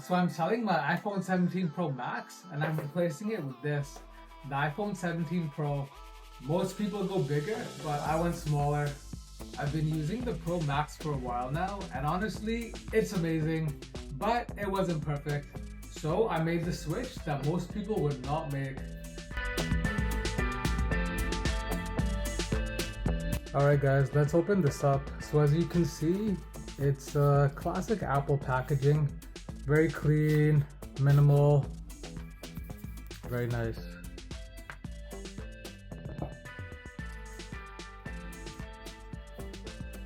So I'm selling my iPhone 17 Pro Max and I'm replacing it with this, the iPhone 17 Pro. Most people go bigger, but I went smaller. I've been using the Pro Max for a while now, and honestly, it's amazing, but it wasn't perfect. So I made the switch that most people would not make. Alright guys, let's open this up. So as you can see, it's classic Apple packaging. Very clean, minimal, very nice.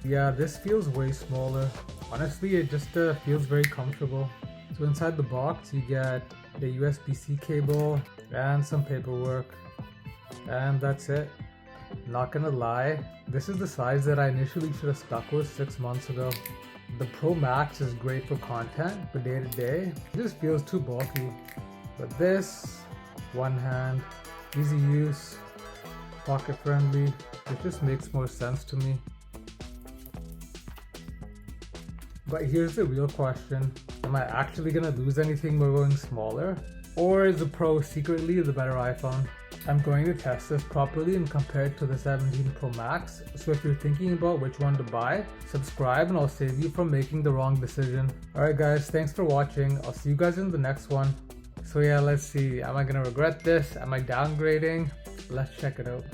Yeah, this feels way smaller. Honestly, it just feels very comfortable. So inside the box, you get a USB-C cable and some paperwork. And that's it. Not gonna lie, this is the size that I initially should have stuck with 6 months ago. The Pro Max is great for content, but day to day, it just feels too bulky. But this, one hand, easy use, pocket friendly, it just makes more sense to me. But here's the real question, am I actually gonna lose anything by going smaller? Or is the Pro secretly the better iPhone? I'm going to test this properly and compare it to the 17 Pro Max, so if you're thinking about which one to buy, subscribe and I'll save you from making the wrong decision. Alright guys, thanks for watching, I'll see you guys in the next one. So yeah, let's see, am I gonna regret this? Am I downgrading? Let's check it out.